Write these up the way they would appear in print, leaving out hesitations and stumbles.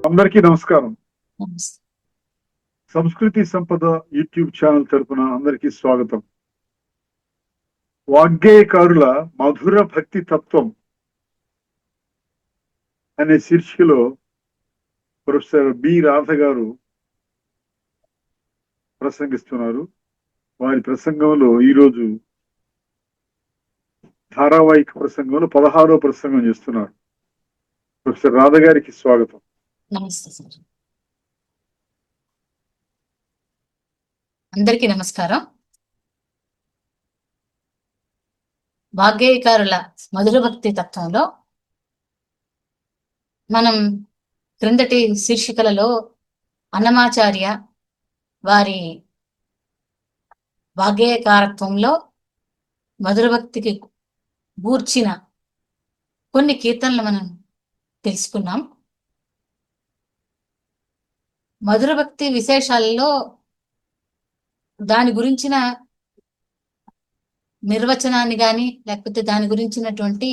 అందరికీ నమస్కారం. నమస్తే. సంస్కృతి సంపద యూట్యూబ్ ఛానల్ తరపున అందరికీ స్వాగతం. వాగ్గేయకారుల మధుర భక్తి తత్వం అనే శీర్షికలో ప్రొఫెసర్ బి రాధ గారు ప్రసంగిస్తున్నారు. వారి ప్రసంగంలో ఈరోజు ధారావాహిక ప్రసంగంలో 16వ ప్రసంగం చేస్తున్నారు. ప్రొఫెసర్ రాధ గారికి స్వాగతం. నమస్తే సార్. అందరికీ నమస్కారం. వాగ్గేయకారుల మధుర భక్తి తత్వంలో మనం క్రిందటి శీర్షికలలో అన్నమాచార్య వారి వాగ్గేయకారత్వంలో మధుర భక్తికి గూర్చిన కొన్ని కీర్తనలు మనం తెలుసుకున్నాం. మధుర భక్తి విశేషాలలో దాని గురించిన నిర్వచనాన్ని కానీ లేకపోతే దాని గురించినటువంటి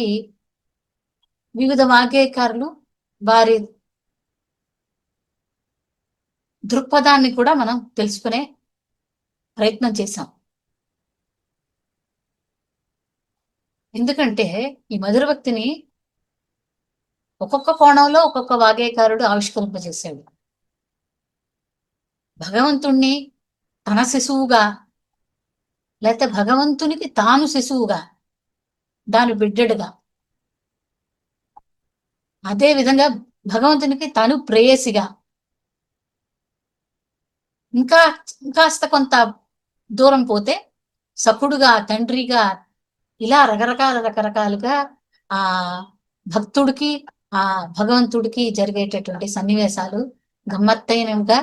వివిధ వాగ్గేయకారులు వారి దృక్పథాన్ని కూడా మనం తెలుసుకునే ప్రయత్నం చేశాం. ఎందుకంటే ఈ మధుర భక్తిని ఒక్కొక్క కోణంలో ఒక్కొక్క వాగ్గేయకారుడు ఆవిష్కరింపజేశాడు. భగవంతుణ్ణి తన శిశువుగా లేకపోతే భగవంతునికి తాను శిశువుగా, దాని బిడ్డడుగా, అదే విధంగా భగవంతునికి తను ప్రేయసిగా, ఇంకాస్త కొంత దూరం పోతే సఖుడుగా, తండ్రిగా, ఇలా రకరకాలుగా ఆ భక్తుడికి ఆ భగవంతుడికి జరిగేటటువంటి సన్నివేశాలు గమ్మత్తైనవిగా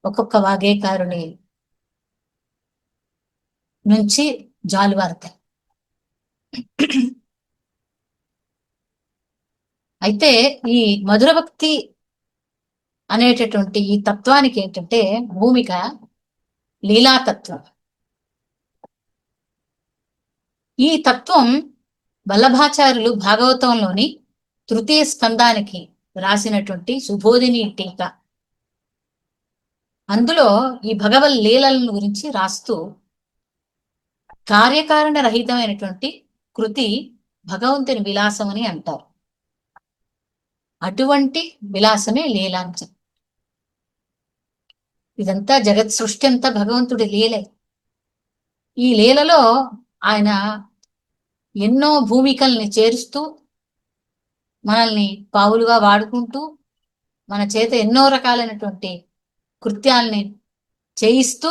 ఒక్కొక్క వాగ్గేయకారుని నుంచి జాలువారుతాయి. అయితే ఈ మధుర భక్తి అనేటటువంటి ఈ తత్వానికి ఏంటంటే భూమిక లీలాతత్వం. ఈ తత్వం వల్లభాచార్యులు భాగవతంలోని తృతీయ స్కందానికి రాసినటువంటి సుబోధిని టీక, అందులో ఈ భగవల్ లీలలను గురించి రాస్తూ కార్యకారణ రహితమైనటువంటి కృతి భగవంతుని విలాసం అని అంటారు. అటువంటి విలాసమే లీలాంశం. ఇదంతా జగత్ సృష్టి అంతా భగవంతుడి లీలే. ఈ లీలలో ఆయన ఎన్నో భూమికల్ని చేరుస్తూ మనల్ని పావులుగా వాడుకుంటూ మన చేత ఎన్నో రకాలైనటువంటి కృత్యాల్ని చేయిస్తూ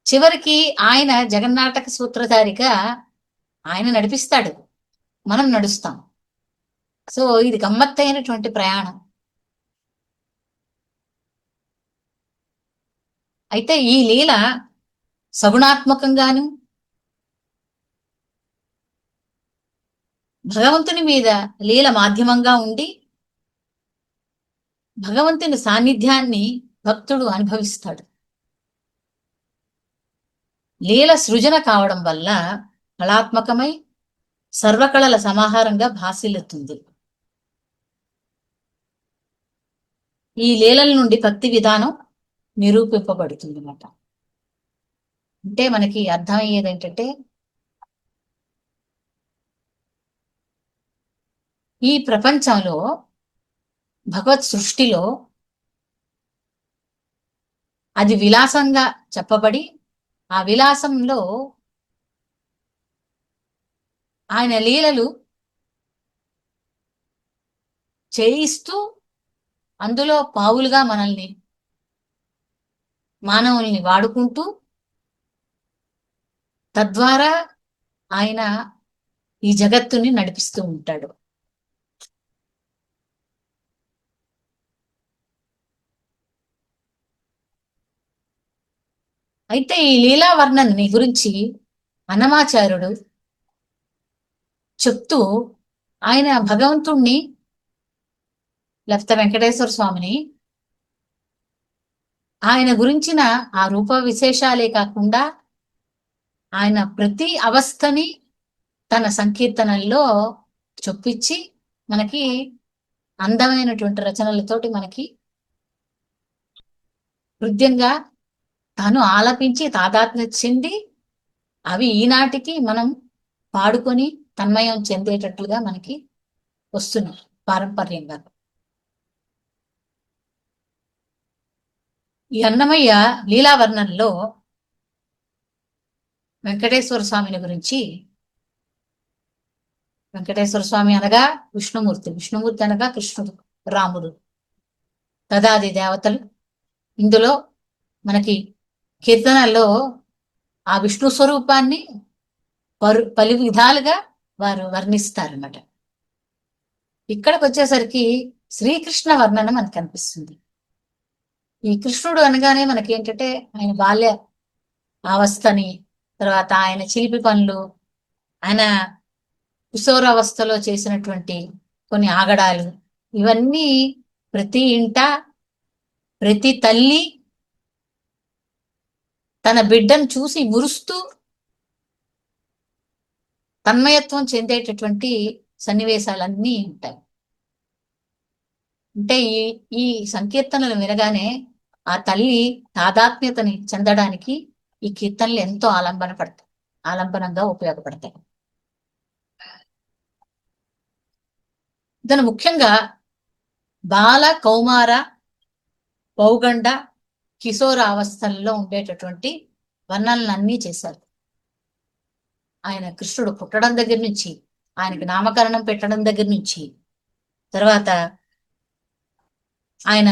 చివరికి ఆయన జగన్నాటక సూత్రధారిగా ఆయన నడిపిస్తాడు, మనం నడుస్తాం. సో ఇది గమ్మత్తైనటువంటి ప్రయాణం. అయితే ఈ లీల సగుణాత్మకంగాను భగవంతుని మీద లీల మాధ్యమంగా ఉండి భగవంతుని సాన్నిధ్యాన్ని భక్తుడు అనుభవిస్తాడు. లీల సృజన కావడం వల్ల కళాత్మకమై సర్వకళల సమాహారంగా భాసిల్లుతుంది. ఈ లీలల నుండి భక్తి విధానం నిరూపింపబడుతుంది అన్నమాట. అంటే మనకి అర్థమయ్యేది ఏంటంటే ఈ ప్రపంచంలో భగవత్ సృష్టిలో అది విలాసంగా చెప్పబడి ఆ విలాసంలో ఆయన లీలలు చేయిస్తూ అందులో పావులుగా మనల్ని మానవుల్ని వాడుకుంటూ తద్వారా ఆయన ఈ జగత్తుని నడిపిస్తూ ఉంటాడు. అయితే ఈ లీలా వర్ణనని గురించి అన్నమాచార్యుడు చెప్తూ ఆయన భగవంతుణ్ణి లేకపోతే వెంకటేశ్వర స్వామిని ఆయన గురించిన ఆ రూప విశేషాలే కాకుండా ఆయన ప్రతి అవస్థని తన సంకీర్తనల్లో చొప్పించి మనకి అందమైనటువంటి రచనలతోటి మనకి హృదయంగా తాను ఆలపించి తాదాత్మ్యత చెంది అవి ఈనాటికి మనం పాడుకొని తన్మయం చెందేటట్లుగా మనకి వస్తున్నాయి పారంపర్యంగా. ఈ అన్నమయ్య లీలావర్ణంలో వెంకటేశ్వర స్వామిని గురించి, వెంకటేశ్వర స్వామి అనగా విష్ణుమూర్తి, విష్ణుమూర్తి అనగా కృష్ణుడు, రాముడు, తదాది దేవతలు. ఇందులో మనకి కీర్తనల్లో ఆ విష్ణు స్వరూపాన్ని పలు విధాలుగా వారు వర్ణిస్తారన్నమాట. ఇక్కడికి వచ్చేసరికి శ్రీకృష్ణ వర్ణన మనకు అనిపిస్తుంది. ఈ కృష్ణుడు అనగానే మనకి ఏంటంటే ఆయన బాల్య అవస్థని, తర్వాత ఆయన చిలిపి పనులు, ఆయన కిశోరావస్థలో చేసినటువంటి కొన్ని ఆగడాలు, ఇవన్నీ ప్రతి ఇంట ప్రతి తల్లి తన బిడ్డను చూసి మురుస్తూ తన్మయత్వం చెందేటటువంటి సన్నివేశాలన్నీ ఉంటాయి. అంటే ఈ సంకీర్తనలు వినగానే ఆ తల్లి తాదాత్మ్యతని చెందడానికి ఈ కీర్తనలు ఎంతో ఆలంబనంగా ఉపయోగపడతాయి. దాని ముఖ్యంగా బాల, కౌమార, పౌగండ, కిశోర అవస్థల్లో ఉండేటటువంటి వర్ణనలన్నీ చేశారు. ఆయన కృష్ణుడు పుట్టడం దగ్గర నుంచి, ఆయనకి నామకరణం పెట్టడం దగ్గర నుంచి, తర్వాత ఆయన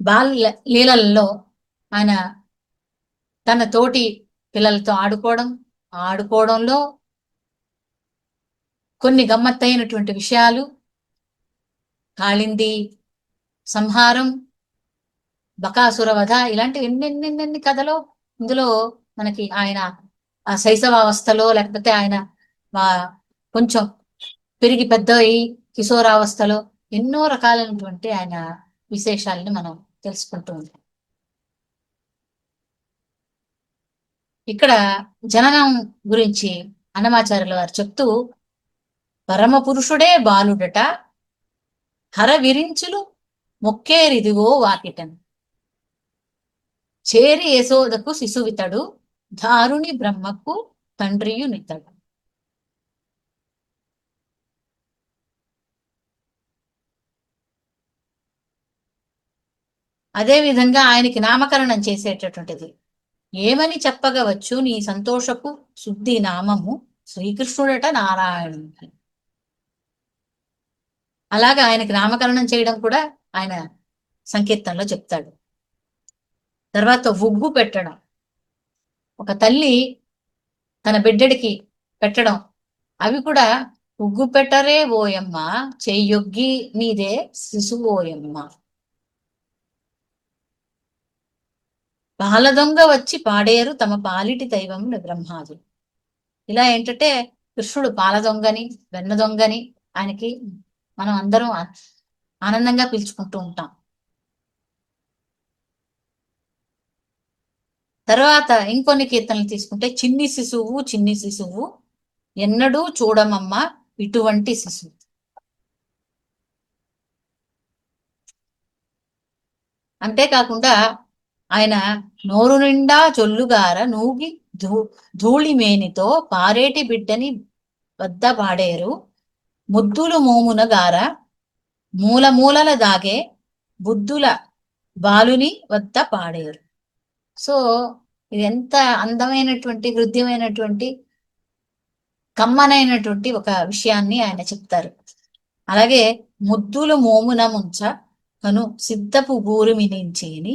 బాల లీలల్లో ఆయన తన తోటి పిల్లలతో ఆడుకోవడంలో కొన్ని గమ్మత్తైనటువంటి విషయాలు, కాళింది సంహారం, బకాసుర వధ, ఇలాంటివి ఎన్నెన్నెన్నెన్ని కథలో ఇందులో మనకి ఆయన ఆ శైశవావస్థలో, లేకపోతే ఆయన కొంచెం పెరిగి పెద్ద కిశోరావస్థలో ఎన్నో రకాలైనటువంటి ఆయన విశేషాలని మనం తెలుసుకుంటూ ఉంటాం. ఇక్కడ జననం గురించి అన్నమాచార్యుల వారు చెప్తూ, పరమ పురుషుడే బాలుడట, హర విరించులు మొక్కేరిదిగో వాకిటన్, చేరి యశోదకు శిశువితడు, దారుని బ్రహ్మకు తండ్రియునితడు. అదే విధంగా ఆయనకి నామకరణం చేసేటటువంటిది. ఏమని చెప్పగవచ్చు నీ సంతోషపు శుద్ధి నామము, శ్రీకృష్ణుడట నారాయణుడు. అలాగా ఆయనకి నామకరణం చేయడం కూడా ఆయన సంకీర్తనలో చెప్తాడు. తర్వాత ఉగ్గు పెట్టడం, ఒక తల్లి తన బిడ్డడికి పెట్టడం, అవి కూడా ఉగ్గు పెట్టరే ఓయమ్మ, చెయ్యొగ్గి నీదే శిశువోయమ్మ. పాల దొంగ వచ్చి పాడేరు తమ పాలిటి దైవం బ్రహ్మాదులు. ఇలా ఏంటంటే కృష్ణుడు పాల దొంగని, వెన్న దొంగని ఆయనకి మనం అందరం ఆనందంగా పిలుచుకుంటూ ఉంటాం. తర్వాత ఇంకొన్ని కీర్తనలు తీసుకుంటే, చిన్ని శిశువు ఎన్నడూ చూడమమ్మ ఇటువంటి శిశువు. అంతేకాకుండా ఆయన నోరు నిండా చొల్లుగార నూగి ధూళిమేనితో పారేటి బిడ్డని వద్ద పాడేరు, ముద్దులు మోమున గార మూలల దాగే బుద్ధుల బాలుని వద్ద పాడేరు. సో ఇది ఎంత అందమైనటువంటి, హృదయమైనటువంటి, కమ్మనైనటువంటి ఒక విషయాన్ని ఆయన చెప్తారు. అలాగే ముద్దులు మోమున ముంచ కను సిద్ధపు గూరు మినించేని,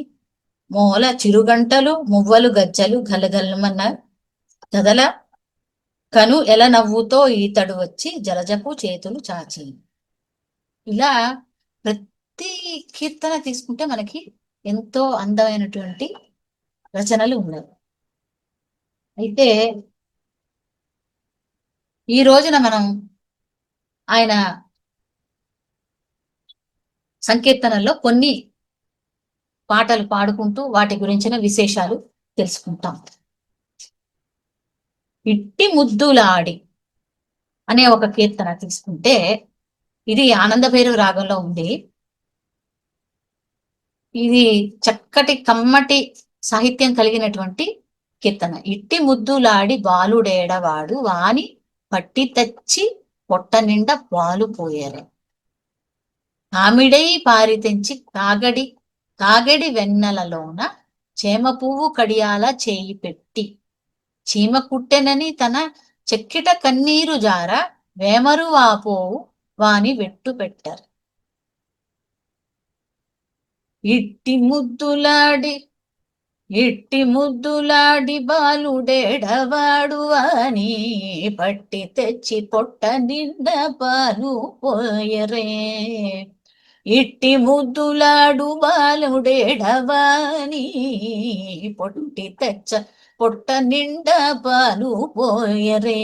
మూల చిరుగంటలు మువ్వలు గజ్జలు గలగలమన్న గదల కను ఎల నవ్వుతో ఈతడు వచ్చి జలజపు చేతులు చాచి. ఇలా ప్రతి కీర్తన తీసుకుంటే మనకి ఎంతో అందమైనటువంటి రచనలు ఉన్నాయి. అయితే ఈ రోజున మనం ఆయన సంకీర్తనల్లో కొన్ని పాటలు పాడుకుంటూ వాటి గురించిన విశేషాలు తెలుసుకుంటాం. ఇట్టి ముద్దులాడి అనే ఒక కీర్తన తీసుకుంటే, ఇది ఆనంద భైరవి రాగంలో ఉంది. ఇది చక్కటి కమ్మటి సాహిత్యం కలిగినటువంటి కీర్తన. ఇట్టి ముద్దులాడి బాలుడేడవాడు వాని పట్టి తెచ్చి పొట్ట నిండా పాలు పోయారు. కామిడై పారితెంచి కాగడి వెన్నెలలోన చేమ పువ్వు కడియాల చేయి పెట్టి చీమ కుట్టెనని తన చెక్కిట కన్నీరు జార వేమరు వాపోవు వాని వెట్టు పెట్టరు. ఇట్టి ముద్దులాడి బాలుడేడవాడు అని పట్టి తెచ్చి పొట్ట నిండా పాలు పోయరే. ఇట్టి ముద్దులాడు బాలుడేడవాని పొట్టి పొట్ట నిండా పాలు పోయరే.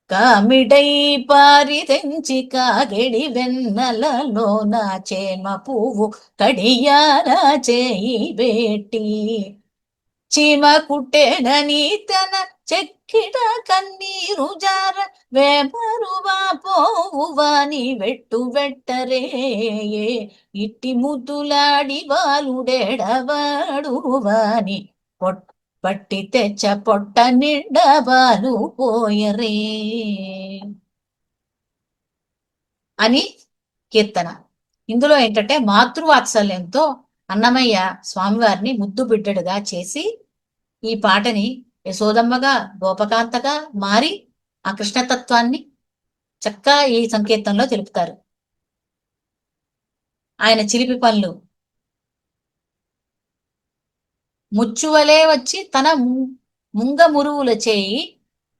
కామిడై పారితెంచి కాగడి వెన్నెలలో నా చేమ పువ్వు కడియారా చేయి బెట్టి చీమ కుట్టెనని తన చెక్కిట కన్నీరు జార వేమరువా పోవువాని వెట్టు వెట్టరే. ఇట్టి ముద్దులాడి బాలుడెడవాడు వాని పట్టి తెచ్చ పొట్ట నిండా బాలు పోయరే అని కీర్తన. ఇందులో ఏంటంటే మాతృవాత్సల్యంతో అన్నమయ్య స్వామివారిని ముద్దు బిడ్డడుగా చేసి ఈ పాటని యశోదమ్మగా గోపకాంతగా మారి ఆ కృష్ణతత్వాన్ని చక్కగా ఈ సంకీర్తనలో తెలుపుతారు. ఆయన చిలిపి పనులు ముచ్చువలే వచ్చి తన ముంగ మురువుల చేయి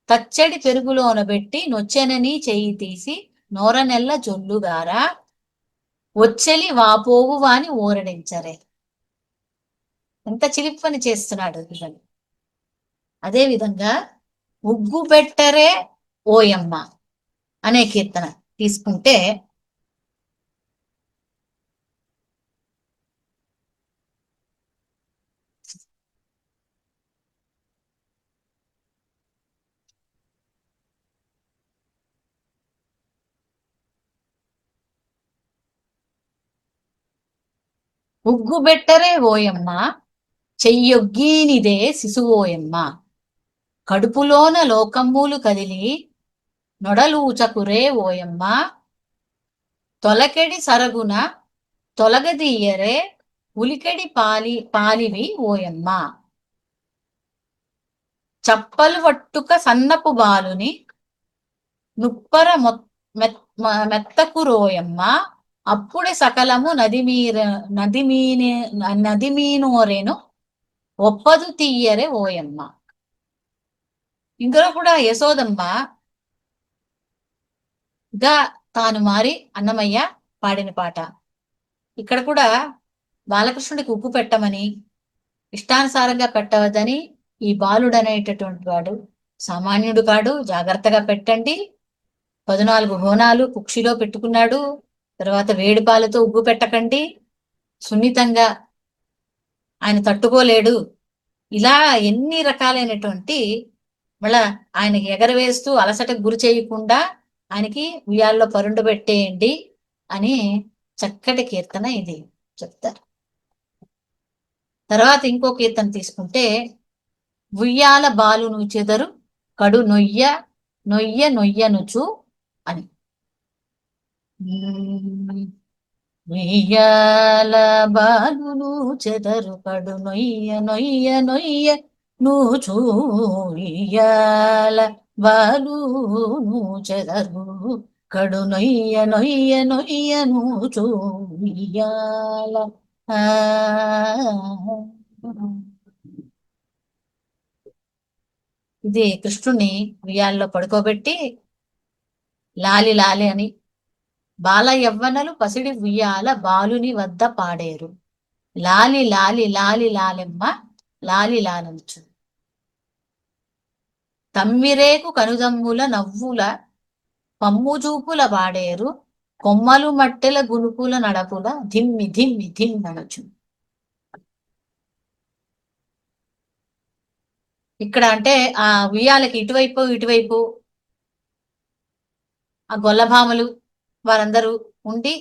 తచ్చడి పెరుగులోన పెట్టి నొచ్చెనని చెయ్యి తీసి నోరనెల్ల జొల్లుగారా వచ్చెలి వాపోవు వాని ఊరడించరే. ఎంత చిలిపి పని చేస్తున్నాడు ఇవన్నీ. అదే విధంగా ఉగ్గు పెట్టరే ఓయమ్మ అనే కీర్తన తీసుకుంటే ఉగ్గు బెట్టరే ఓయమ్మ చెయ్యొగ్గీనిదే శిశువోయమ్మ కడుపులోన లోకమ్ములు కదిలి నొడలూచకురే ఓయమ్మ తొలకెడి సరగున తొలగదీయరే ఉలికెడి పాలివి ఓయమ్మ చప్పలు వట్టుక సన్నపు బాలుని నుప్పర మెత్తకు రోయమ్మ అప్పుడే సకలము నదిమీనోరేను ఒప్పదు తీయరే ఓయమ్మ. ఇందులో కూడా యశోదమ్మ గా తాను మారి అన్నమయ్య పాడిన పాట. ఇక్కడ కూడా బాలకృష్ణుడికి ఉప్పు పెట్టమని ఇష్టానుసారంగా పెట్టవద్దని ఈ బాలుడు అనేటటువంటి వాడు సామాన్యుడు కాడు, జాగ్రత్తగా పెట్టండి. 14 హోనాలు కుక్షిలో పెట్టుకున్నాడు. తర్వాత వేడి పాలతో ఉగ్గు పెట్టకండి, సున్నితంగా ఆయన తట్టుకోలేడు. ఇలా ఎన్ని రకాలైనటువంటి మళ్ళా ఆయనకి ఎగరవేస్తూ అలసటకు గురి చేయకుండా ఆయనకి ఉయ్యాల్లో పరుండు పెట్టేయండి అని చక్కటి కీర్తన ఇది చెప్తారు. తర్వాత ఇంకో కీర్తన తీసుకుంటే ఉయ్యాల బాలును చెదరు కడు నొయ్య నొయ్య నొయ్యనుచు అని. ఉయ్యాల బాలును చెదరు కడు నొయ్య నొయ్య నొయ్య నూచు ఉయ్యాల బాలును చెదరు కడు నొయ్య నొయ్య నొయ్య నూచు ఉయ్యాల. ఇది కృష్ణుని ఉయ్యాల్లో పడుకోబెట్టి లాలి లాలి అని బాల యవ్వనలు పసిడి ఉయ్యాల బాలుని వద్ద పాడేరు లాలి లాలి లాలి లాలెమ్మ లాలి లాలంచు తమ్మిరేకు కనుదమ్ముల నవ్వుల పమ్ముజూపుల పాడేరు కొమ్మలు మట్టెల గునుపుల నడపుల ధిమ్మి ధిమ్మి ధిమ్మనచు. ఇక్కడ అంటే ఆ ఉయ్యాలకి ఇటువైపు ఇటువైపు ఆ గొల్లభామలు వారందరూ ఉండి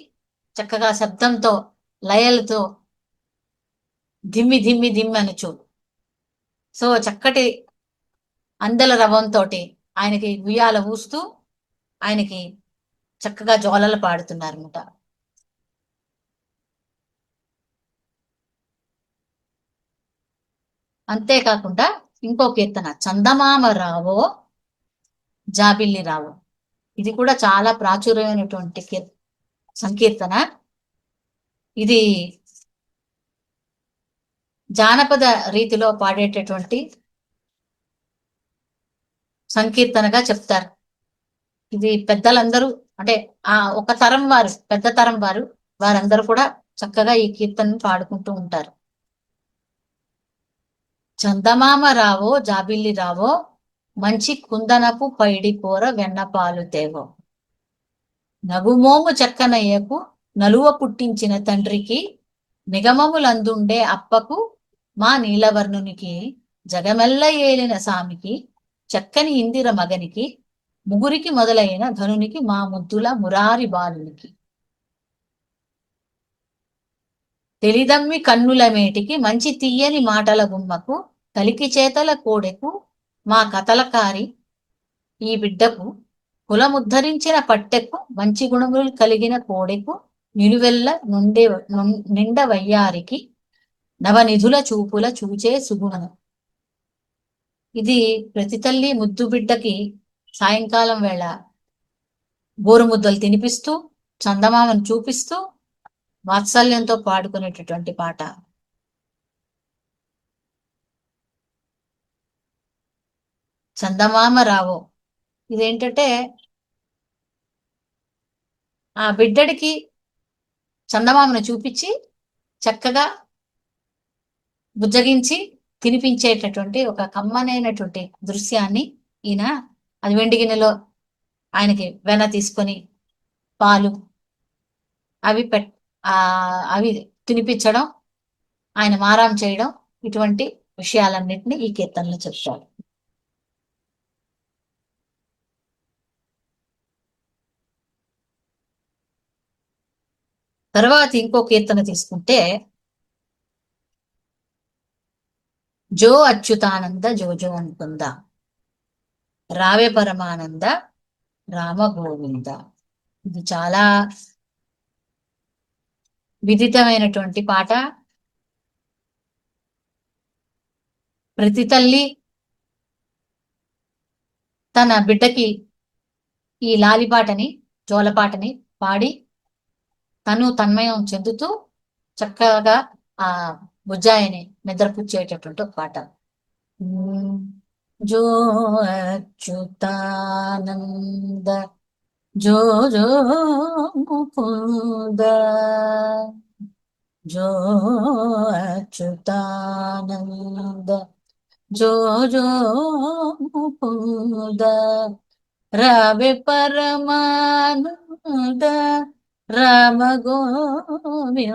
చక్కగా శబ్దంతో లయలతో ధిమ్మి ధిమ్మి ధిమ్మి అనుచు సో చక్కటి అందల రవంతో ఆయనకి ఉయ్యాల ఊస్తూ ఆయనకి చక్కగా జోలలు పాడుతున్నారన్నమాట. అంతేకాకుండా ఇంకో కీర్తన చందమామ రావో జాబిల్లి రావో, ఇది కూడా చాలా ప్రాచుర్యమైనటువంటి సంకీర్తన. ఇది జానపద రీతిలో పాడేటటువంటి సంకీర్తనగా చెప్తారు. ఇది పెద్దలందరూ అంటే ఒక తరం వారు, పెద్ద తరం వారు, వారందరూ కూడా చక్కగా ఈ కీర్తనను పాడుకుంటూ ఉంటారు. చందమామ రావో జాబిల్లి రావో, మంచి కుందనపు పైడిపోర వెన్నపాలు తేవో, నగుమోము చక్కనయ్యకు నలువ పుట్టించిన తండ్రికి, నిగమములందుండే అప్పకు మా నీలవర్ణునికి, జగమెల్ల ఏలిన సామికి, చక్కని ఇందిర మగనికి, ముగురికి మొదలైన ధనునికి మా ముద్దుల మురారి బాలునికి, తెలిదమ్మి కన్నుల మేటికి మంచి తీయని మాటల గుమ్మకు, కలికి చేతల కోడెకు మా కథలకారి ఈ బిడ్డకు, కులముద్ధరించిన పట్టెకు మంచి గుణములు కలిగిన కోడెకు, నిలువెల్ల నిండ వయ్యారికి నవనిధుల చూపుల చూచే సుగుణం. ఇది ప్రతి తల్లి ముద్దు బిడ్డకి సాయంకాలం వేళ బోరు ముద్దలు తినిపిస్తూ చందమామను చూపిస్తూ వాత్సల్యంతో పాడుకునేటటువంటి పాట. చందమామ రావో, ఇదేంటంటే ఆ బిడ్డడికి చందమామను చూపించి చక్కగా బుజ్జగించి తినిపించేటటువంటి ఒక కమ్మనైనటువంటి దృశ్యాన్ని ఈయన, అది వెండి గిన్నెలో ఆయనకి వెన్న తీసుకొని పాలు అవి తినిపించడం, ఆయన మారాం చేయడం, ఇటువంటి విషయాలన్నింటినీ ఈ కీర్తనలో చెప్తాడు. తర్వాత ఇంకో కీర్తన తీసుకుంటే జో అచ్యుతానంద జోజో అనుకుంద, రావే పరమానంద రామ గోవింద. ఇది చాలా విదితమైనటువంటి పాట. ప్రతి తల్లి తన బిడ్డకి ఈ లాలిపాటని జోలపాటని పాడి తను తన్మయం చెందుతూ చక్కగా ఆ బుజ్జాయిని నిద్రపుచ్చేటటువంటి ఒక పాట. జో అచ్యుతానంద జో జో ముకుంద, జో అచ్యుతానంద జో జో ముకుంద, రావే పరమానంద రామ గోవింద,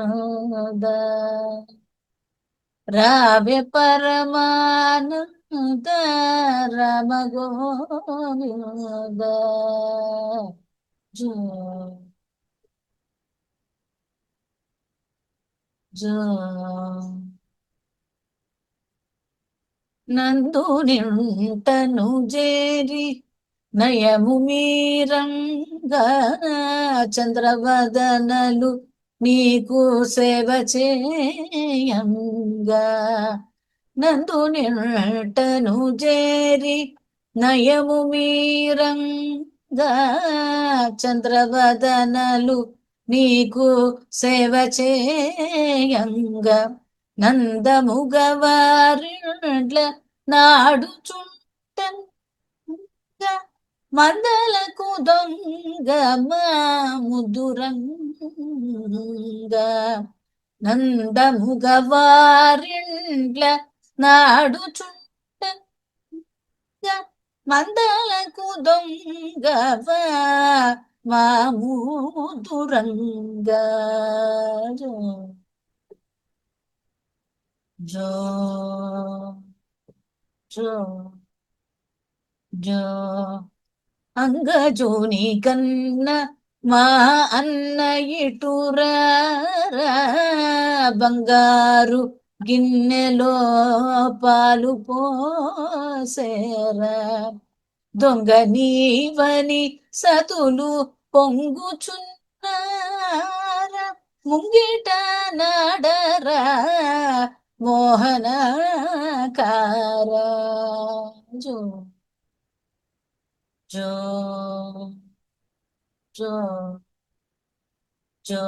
రావే పరమానంద రామ గోవింద. జో జో నందు నింటను జేరి నయము మీరంగా, చంద్రవదనలు నీకు సేవ చేయంగా, నందు నింటను జేరి నయము మీరంగా, చంద్రవదనలు నీకు సేవ చేయంగా, నందముగవారిడ్ల నాడుచుంటన్ మందలకు దొంగ ముదురంగా, నందముగవారిడ్ల నాడుచుంటన్ మందలకు దొంగ మాముదురంగా. జో జో జో అంగజోని కన్న మా అన్న ఇటురా బంగారు గిన్నెలో పాలు పోసేరా దొంగ నీవని సతులు పొంగుచున్నారా ముంగిట నడరా మోహనకారా జో జో జో జో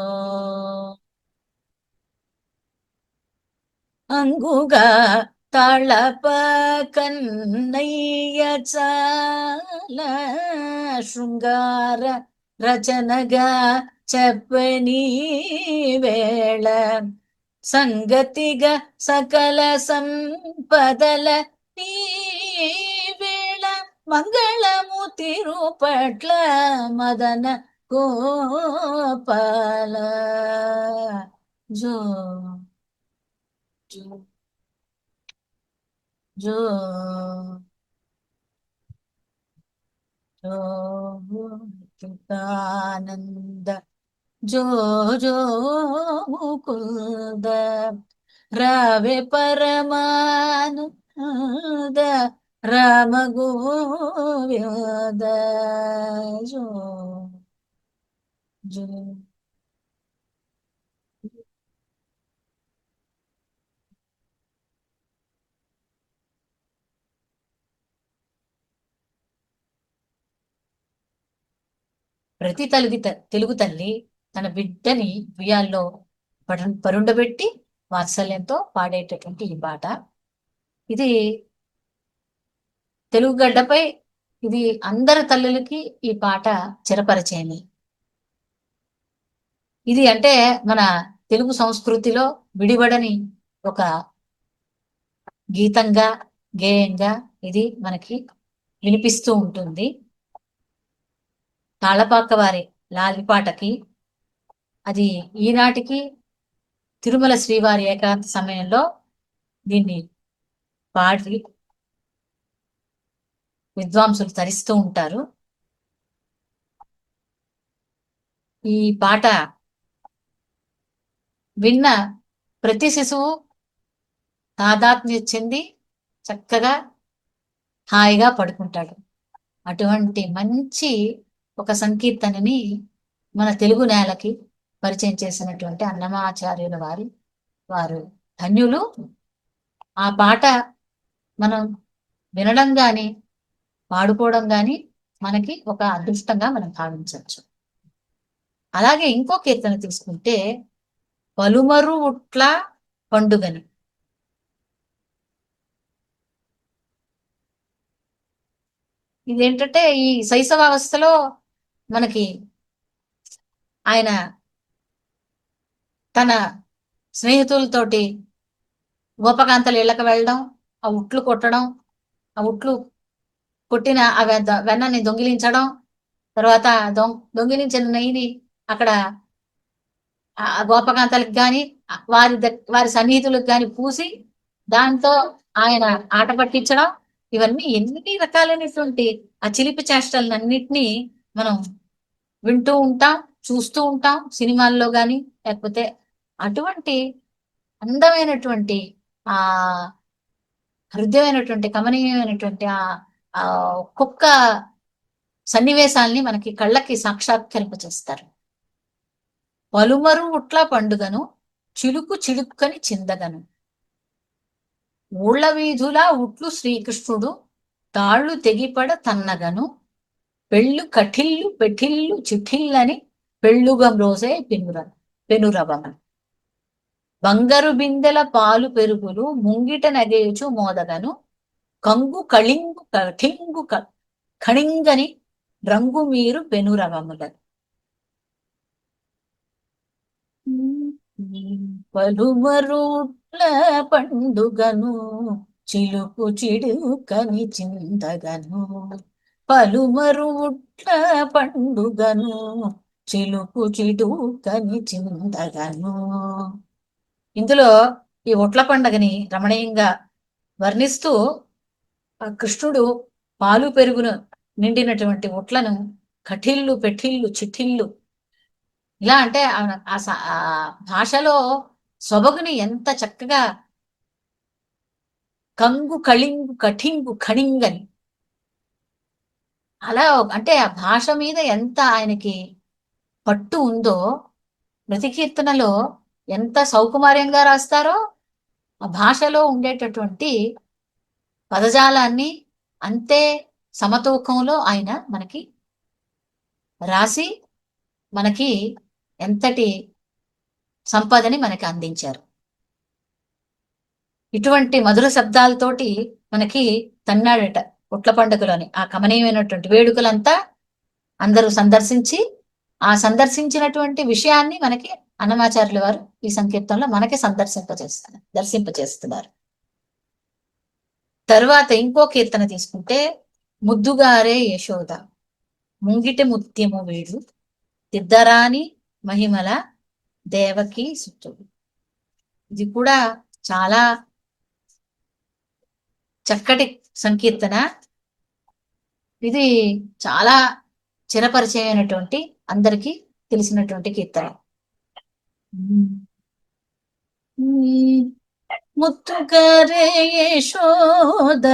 అంగుగా తాళప కన్నయ్య చాల శృంగార రచనగా చెప్పని వేళ సంగతిగా సకల సంపదల నీ వేళ మంగళము తిరుపట్ల మదన గోపాల జో జో జో జో చిత్తానంద జో జో ముకుంద రావే పరమానంద రామ గోవింద జో జో ప్రతి తెలుగు తల్లి తన బిడ్డని ఉయ్యాల్లో పరుండబెట్టి వాత్సల్యంతో పాడేటటువంటి ఈ పాట. ఇది తెలుగు గడ్డపై ఇది అందరి తల్లులకి ఈ పాట చిరపరిచయమే. ఇది అంటే మన తెలుగు సంస్కృతిలో విడిబడని ఒక గీతంగా గేయంగా ఇది మనకి వినిపిస్తూ ఉంటుంది. తాళపాక వారి లాలిపాటకి అది ఈనాటికి తిరుమల శ్రీవారి ఏకాంత సమయంలో దీన్ని పాడి విద్వాంసులు తరిస్తూ ఉంటారు. ఈ పాట విన్న ప్రతి శిశువు తాదాత్మ్యం చెంది చక్కగా హాయిగా పడుకుంటాడు. అటువంటి మంచి ఒక సంకీర్తనని మన తెలుగు నేలకి పరిచయం చేసినటువంటి అన్నమాచార్యుల వారు ధన్యులు. ఆ పాట మనం వినడం గాని పాడుకోవడం గాని మనకి ఒక అదృష్టంగా మనం భావించవచ్చు. అలాగే ఇంకో కీర్తన తీసుకుంటే పలుమరు ఉట్ల పండుగని. ఇదేంటంటే ఈ శైశవావస్థలో మనకి ఆయన తన స్నేహితులతోటి గోపకాంతలు ఇళ్ళకి వెళ్ళడం, ఆ ఉట్లు కొట్టడం, ఆ ఉట్లు కొట్టిన ఆ వెన్నని దొంగిలించడం, తర్వాత దొంగిలించిన నెయ్యిని అక్కడ ఆ గోపకాంతలకు గాని వారి సన్నిహితులకు గాని పూసి దాంతో ఆయన ఆట పట్టించడం, ఇవన్నీ ఎన్ని రకాలైనటువంటి ఆ చిలిపి చేష్టలన్నింటినీ మనం వింటూ ఉంటాం, చూస్తూ ఉంటాం సినిమాల్లో గాని. లేకపోతే అటువంటి అందమైనటువంటి ఆ హృదయమైనటువంటి కమనీయమైనటువంటి ఆ ఒక్కొక్క సన్నివేశాల్ని మనకి కళ్ళకి సాక్షాత్కరింపచేస్తారు. పలుమరు ఉట్ల పండుగను చిలుకు చిలుక్కని చిందగను ఊళ్ళ వీధుల ఉట్లు శ్రీకృష్ణుడు తాళ్ళు తెగిపడ తన్నగను పెళ్ళు కఠిల్లు పెఠిల్లు చిఠిల్లని పెళ్ళుగం రోజే పెనురవమ బంగారు బిందెల పాలు పెరుగులు ముంగిట నగేచు మోదగను కంగు కళింగు కఠింగు ఖణింగని రంగు మీరు పెనురవముల పలుమరుట్ల పండుగను చిలుకు చిడుకని చిందగను పలుమరుట్ల పండుగను చిలుకు చిడుకని చిందగను. ఇందులో ఈ ఒట్ల పండుగని రమణీయంగా వర్ణిస్తూ కృష్ణుడు పాలు పెరుగును నిండినటువంటి ఒట్లను కఠిల్లు పెఠిల్లు చిఠిల్లు ఇలా అంటే ఆ భాషలో సొబగుని ఎంత చక్కగా కంగు కళింగు కఠింగు ఖణింగని అలా అంటే ఆ భాష మీద ఎంత ఆయనకి పట్టు ఉందో ప్రతి కీర్తనలో ఎంత సౌకుమార్యంగా రాస్తారో ఆ భాషలో ఉండేటటువంటి పదజాలాన్ని అంతే సమతూకంలో ఆయన మనకి రాసి మనకి ఎంతటి సంపదని మనకి అందించారు. ఇటువంటి మధుర శబ్దాలతోటి మనకి తన్నాడట పుట్ల పండుగలోని ఆ కమనీయమైనటువంటి వేడుకలంతా అందరూ సందర్శించి ఆ సందర్శించినటువంటి విషయాన్ని మనకి అన్నమాచార్యుల వారు ఈ సంకీర్తనలో మనకి దర్శింపచేస్తున్నారు. తరువాత ఇంకో కీర్తన తీసుకుంటే ముద్దుగారే యశోద ముంగిటి ముత్యము వీడు తిద్దరాని మహిమల దేవకి సుతుడు. ఇది కూడా చాలా చక్కటి సంకీర్తన. ఇది చాలా చిరపరిచయమైనటువంటి అందరికీ తెలిసినటువంటి కీర్తన. ముత్తుగారే యశోద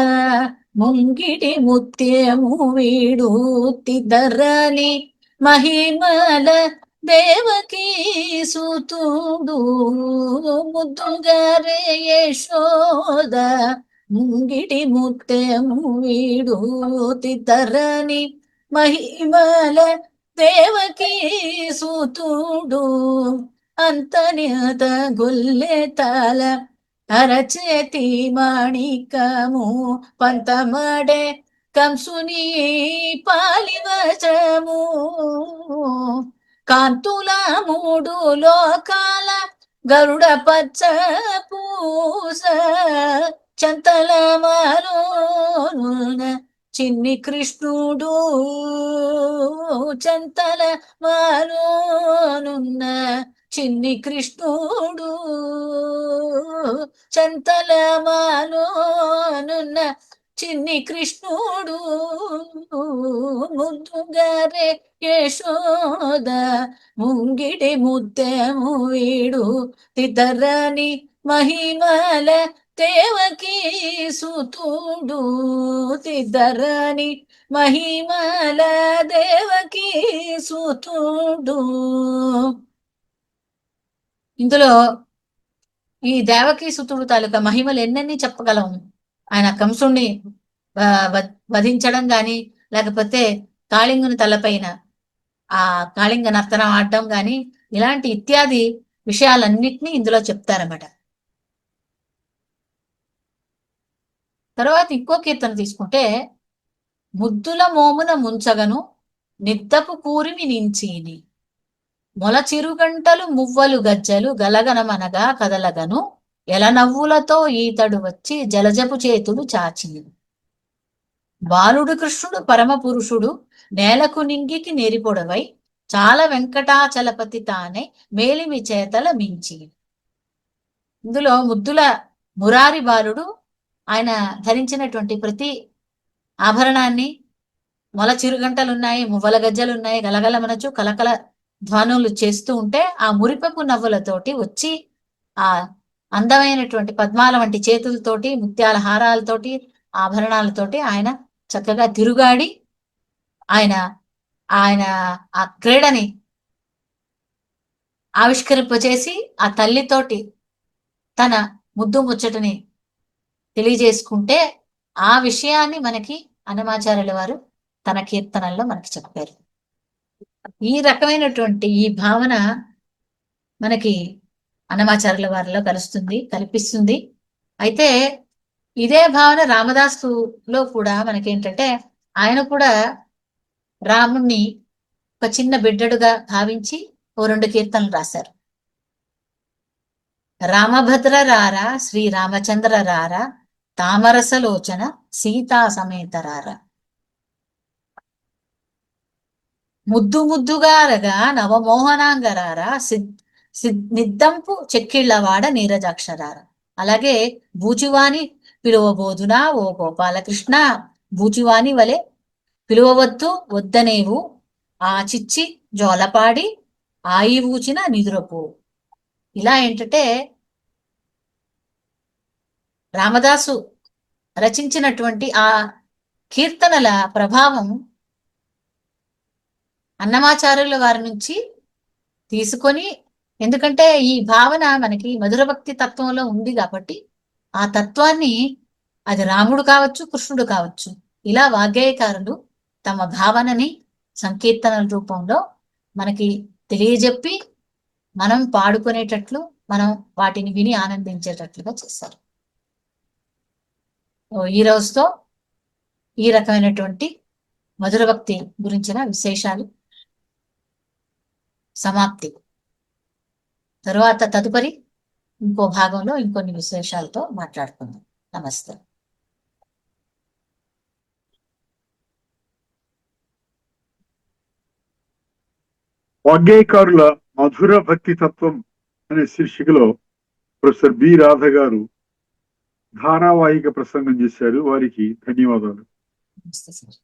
ముంగిడి ముత్యము వీడు తిద్దరాని మహిమల దేవకీ సుతుడు. ముద్దుగారే యశోద ముంగిటి ముత్యము వీడు తిద్దరాని మహిమల దేవకీ సుతుడు. అంతర్యత గొల్లెతాల అరచేతి మాణికము పంతమడే కంసుని పాలివచము. కాంతుల మూడు లోకాల గరుడ పచ్చ పూస చంతల మాలోన చిన్ని కృష్ణుడు. చంతల మాలోనున్న చిన్ని కృష్ణుడు. చంతల మాలోనున్న చిన్ని కృష్ణుడు. ముద్దుగారే యశోద ముంగిడి ముత్యము వీడు తిద్దరాని మహిమల దేవకీ సుతుడు. తిద్దరాని మహిమల దేవకీ సుతుడు. ఇందులో ఈ దేవకీ సుతుడు తాలూకా మహిమలు ఎన్నెన్ని చెప్పగలం. ఆయన కంసుణ్ణి వధించడం గాని లేకపోతే కాళింగుని తలపైన ఆ కాళింగ నర్తనం ఆడడం గాని ఇలాంటి ఇత్యాది విషయాలన్నిటినీ ఇందులో చెప్తారన్నమాట. తర్వాత ఇంకో కీర్తన తీసుకుంటే ముద్దుల మోమున ముంచగను నిద్దపు కూరిమి నించీని మొల చిరుగంటలు మువ్వలు గజ్జలు గలగనమనగా కదలగను ఎల నవ్వులతో ఈతడు వచ్చి జలజపు చేతులు చాచింది. బాలుడు కృష్ణుడు పరమ పురుషుడు నేలకు నింగికి నెరిపొడవై చాలా వెంకటాచలపతి తానే మేలిమి చేతల మించి. ఇందులో ముద్దుల మురారి బాలుడు ఆయన ధరించినటువంటి ప్రతి ఆభరణాన్ని మొల చిరుగంటలున్నాయి, మువ్వల గజ్జలున్నాయి, గలగలమనచు కలకల ధ్వనులు చేస్తూ ఉంటే ఆ మురిపపు నవ్వులతోటి వచ్చి ఆ అందమైనటువంటి పద్మాల వంటి చేతులతోటి ముత్యాల హారాలతోటి ఆభరణాలతోటి ఆయన చక్కగా తిరుగాడి ఆయన ఆయన ఆ క్రీడని ఆవిష్కరింపచేసి ఆ తల్లితోటి తన ముద్దు ముచ్చటని తెలియజేసుకుంటే ఆ విషయాన్ని మనకి అన్నమాచార్యుల వారు తన కీర్తనల్లో మనకి చెప్పారు. ఈ రకమైనటువంటి ఈ భావన మనకి అన్నమాచార్యుల వారిలో కల్పిస్తుంది. అయితే ఇదే భావన రామదాసులో కూడా మనకేంటంటే ఆయన కూడా రాముణ్ణి ఒక చిన్న బిడ్డడుగా భావించి ఓ 2 కీర్తనలు రాశారు. రామభద్ర రారా శ్రీ రామచంద్ర రారా తామరసలోచన సీతా సమేత రారా. ముద్దు ముద్దుగారగా నవమోహనాంగరారా నిద్దంపు చెక్కిళ్లవాడ నీరజాక్షరార. అలాగే బూచివాని పిలువబోదునా ఓ గోపాలకృష్ణ బూచివాని వలె పిలువవద్దు వద్దనేవు ఆ చిచ్చి జోలపాడి ఆయి ఊచిన నిదురపు. ఇలా ఏంటంటే రామదాసు రచించినటువంటి ఆ కీర్తనల ప్రభావం అన్నమాచార్యుల వారి నుంచి తీసుకొని, ఎందుకంటే ఈ భావన మనకి మధుర భక్తి తత్వంలో ఉంది కాబట్టి ఆ తత్వాన్ని, అది రాముడు కావచ్చు, కృష్ణుడు కావచ్చు, ఇలా వాగ్గేయకారులు తమ భావనని సంకీర్తనల రూపంలో మనకి తెలియజెప్పి మనం పాడుకునేటట్లు, మనం వాటిని విని ఆనందించేటట్లుగా చేశారు. ఈ రోజుతో ఈ రకమైనటువంటి మధుర భక్తి గురించిన విశేషాలు సమాప్తి. తరువాత తదుపరి ఇంకో భాగంలో ఇంకొన్ని విశేషాలతో మాట్లాడుకుందాం. నమస్తే. వాగ్గేయకారుల మధుర భక్తి తత్వం అనే శీర్షికలో ప్రొఫెసర్ బి రాధ గారు ధారావాహిక ప్రసంగం చేశారు. వారికి ధన్యవాదాలు. నమస్తే సార్.